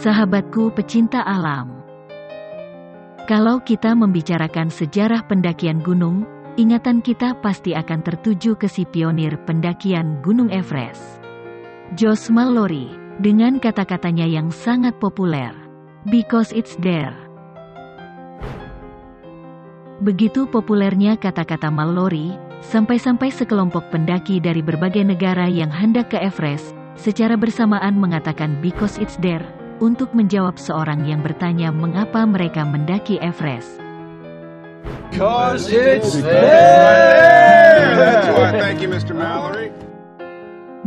Sahabatku pecinta alam. Kalau kita membicarakan sejarah pendakian gunung, ingatan kita pasti akan tertuju ke si pionir pendakian Gunung Everest, Josh Mallory, dengan kata-katanya yang sangat populer, "Because it's there." Begitu populernya kata-kata Mallory, sampai-sampai sekelompok pendaki dari berbagai negara yang hendak ke Everest, secara bersamaan mengatakan "because it's there", untuk menjawab seorang yang bertanya mengapa mereka mendaki Everest. Because it's there! That's why. Thank you, Mr. Mallory.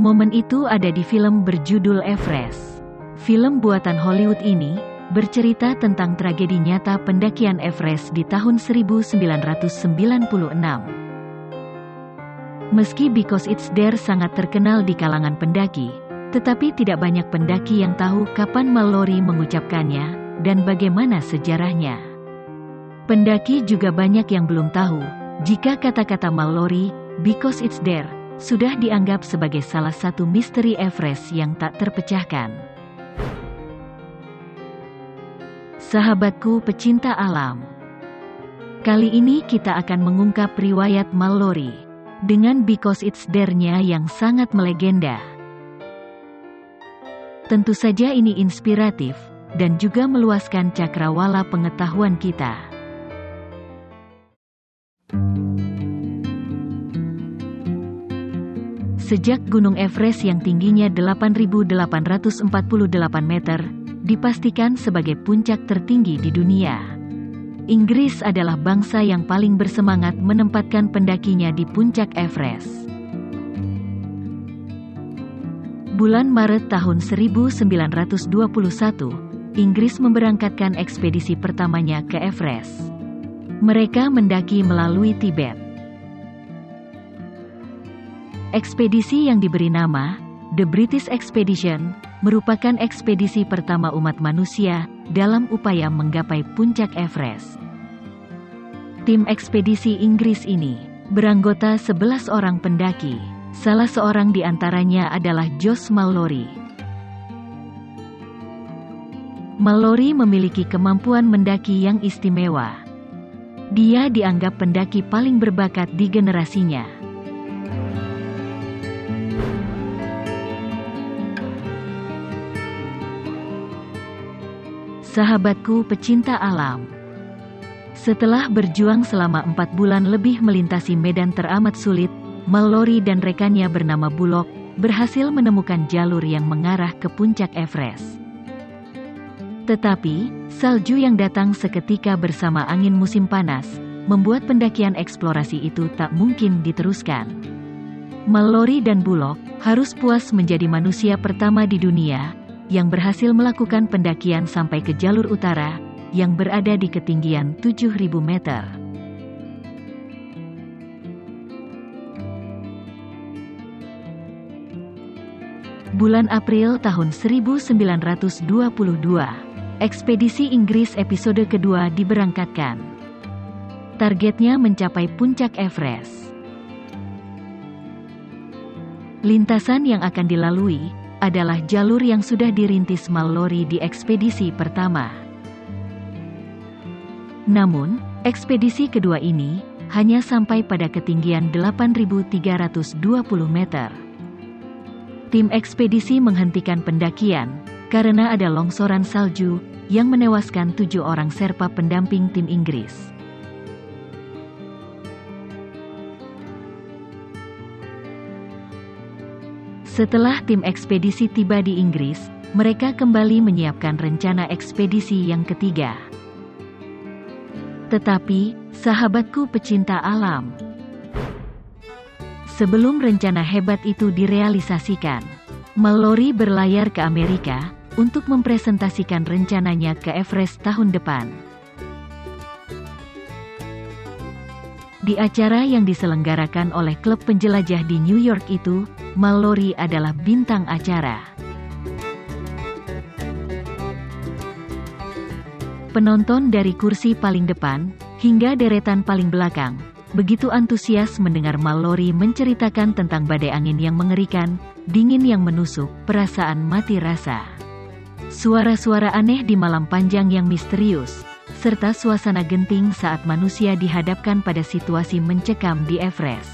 Momen itu ada di film berjudul Everest. Film buatan Hollywood ini bercerita tentang tragedi nyata pendakian Everest di tahun 1996. Meski "because it's there" sangat terkenal di kalangan pendaki, tetapi tidak banyak pendaki yang tahu kapan Mallory mengucapkannya, dan bagaimana sejarahnya. Pendaki juga banyak yang belum tahu, jika kata-kata Mallory, "because it's there", sudah dianggap sebagai salah satu misteri Everest yang tak terpecahkan. Sahabatku pecinta alam. Kali ini kita akan mengungkap riwayat Mallory, dengan "because it's there"-nya yang sangat melegenda. Tentu saja ini inspiratif, dan juga meluaskan cakrawala pengetahuan kita. Sejak Gunung Everest yang tingginya 8.848 meter, dipastikan sebagai puncak tertinggi di dunia, Inggris adalah bangsa yang paling bersemangat menempatkan pendakinya di puncak Everest. Bulan Maret tahun 1921, Inggris memberangkatkan ekspedisi pertamanya ke Everest. Mereka mendaki melalui Tibet. Ekspedisi yang diberi nama The British Expedition merupakan ekspedisi pertama umat manusia dalam upaya menggapai puncak Everest. Tim ekspedisi Inggris ini beranggota 11 orang pendaki. Salah seorang di antaranya adalah Josh Mallory. Mallory memiliki kemampuan mendaki yang istimewa. Dia dianggap pendaki paling berbakat di generasinya. Sahabatku pecinta alam. Setelah berjuang selama 4 bulan lebih melintasi medan teramat sulit, Mallory dan rekannya bernama Bullock berhasil menemukan jalur yang mengarah ke puncak Everest. Tetapi, salju yang datang seketika bersama angin musim panas, membuat pendakian eksplorasi itu tak mungkin diteruskan. Mallory dan Bullock harus puas menjadi manusia pertama di dunia yang berhasil melakukan pendakian sampai ke jalur utara, yang berada di ketinggian 7.000 meter. Bulan April tahun 1922, ekspedisi Inggris episode kedua diberangkatkan. Targetnya mencapai puncak Everest. Lintasan yang akan dilalui adalah jalur yang sudah dirintis Mallory di ekspedisi pertama. Namun, ekspedisi kedua ini hanya sampai pada ketinggian 8.320 meter. Tim ekspedisi menghentikan pendakian karena ada longsoran salju yang menewaskan 7 orang Sherpa pendamping tim Inggris. Setelah tim ekspedisi tiba di Inggris, mereka kembali menyiapkan rencana ekspedisi yang ketiga. Tetapi, sahabatku pecinta alam, sebelum rencana hebat itu direalisasikan, Mallory berlayar ke Amerika untuk mempresentasikan rencananya ke Everest tahun depan. Di acara yang diselenggarakan oleh klub penjelajah di New York itu, Mallory adalah bintang acara. Penonton dari kursi paling depan hingga deretan paling belakang begitu antusias mendengar Mallory menceritakan tentang badai angin yang mengerikan, dingin yang menusuk, perasaan mati rasa. Suara-suara aneh di malam panjang yang misterius, serta suasana genting saat manusia dihadapkan pada situasi mencekam di Everest.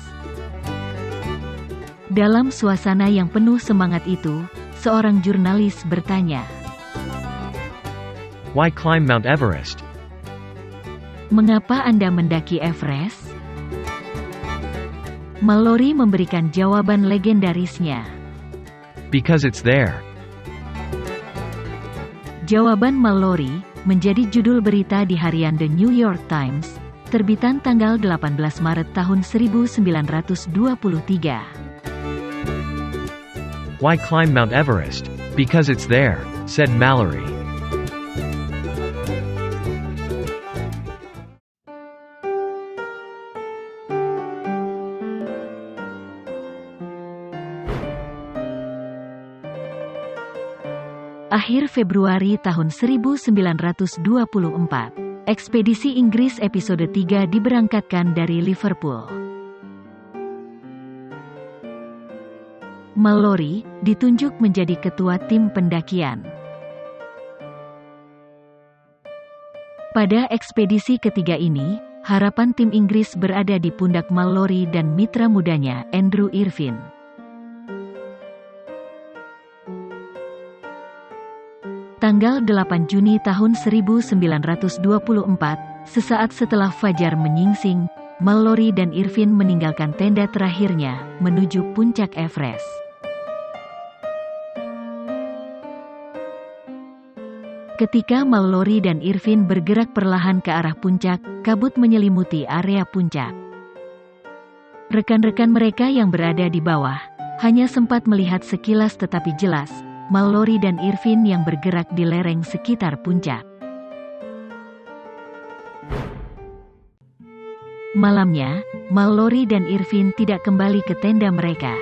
Dalam suasana yang penuh semangat itu, seorang jurnalis bertanya, Why climb Mount Everest? "Mengapa Anda mendaki Everest?" Mallory memberikan jawaban legendarisnya. Because it's there. Jawaban Mallory menjadi judul berita di harian The New York Times, terbitan tanggal 18 Maret tahun 1923. Why climb Mount Everest? Because it's there, said Mallory. Akhir Februari tahun 1924, ekspedisi Inggris episode 3 diberangkatkan dari Liverpool. Mallory ditunjuk menjadi ketua tim pendakian. Pada ekspedisi ketiga ini, harapan tim Inggris berada di pundak Mallory dan mitra mudanya, Andrew Irvine. Tanggal 8 Juni tahun 1924, sesaat setelah fajar menyingsing, Mallory dan Irvine meninggalkan tenda terakhirnya, menuju puncak Everest. Ketika Mallory dan Irvine bergerak perlahan ke arah puncak, kabut menyelimuti area puncak. Rekan-rekan mereka yang berada di bawah, hanya sempat melihat sekilas tetapi jelas, Mallory dan Irvine yang bergerak di lereng sekitar puncak. Malamnya, Mallory dan Irvine tidak kembali ke tenda mereka.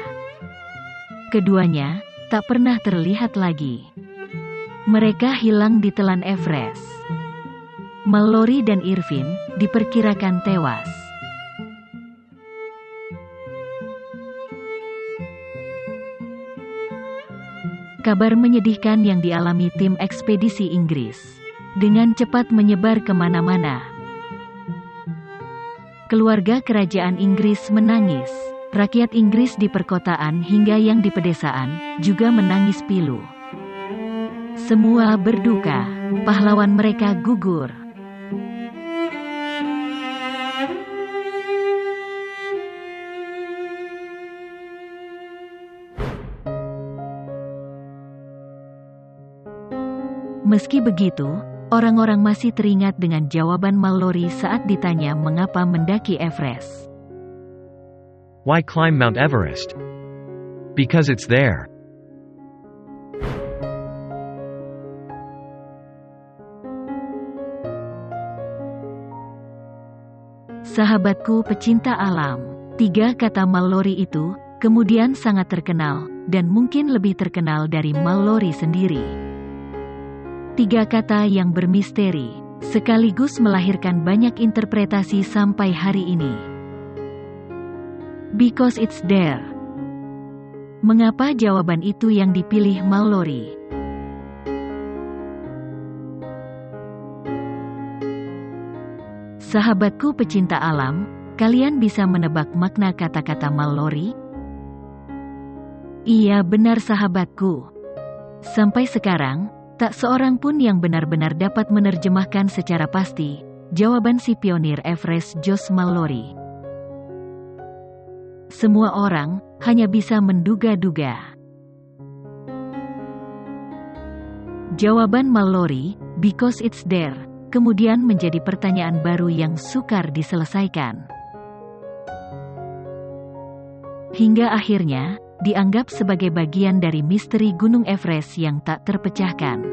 Keduanya tak pernah terlihat lagi. Mereka hilang di telan Everest. Mallory dan Irvine diperkirakan tewas. Kabar menyedihkan yang dialami tim ekspedisi Inggris dengan cepat menyebar kemana-mana. Keluarga kerajaan Inggris menangis. Rakyat Inggris di perkotaan hingga yang di pedesaan juga menangis pilu. Semua berduka, pahlawan mereka gugur. Meski begitu, orang-orang masih teringat dengan jawaban Mallory saat ditanya mengapa mendaki Everest. Why climb Mount Everest? Because it's there. Sahabatku pecinta alam. 3 kata Mallory itu, kemudian sangat terkenal, dan mungkin lebih terkenal dari Mallory sendiri. 3 kata yang bermisteri, sekaligus melahirkan banyak interpretasi sampai hari ini. Because it's there. Mengapa jawaban itu yang dipilih Mallory? Sahabatku pecinta alam, kalian bisa menebak makna kata-kata Mallory? Iya benar sahabatku. Sampai sekarang, tak seorang pun yang benar-benar dapat menerjemahkan secara pasti jawaban si pionir Everest Josh Mallory. Semua orang hanya bisa menduga-duga. Jawaban Mallory, because it's there, kemudian menjadi pertanyaan baru yang sukar diselesaikan. Hingga akhirnya, dianggap sebagai bagian dari misteri Gunung Everest yang tak terpecahkan.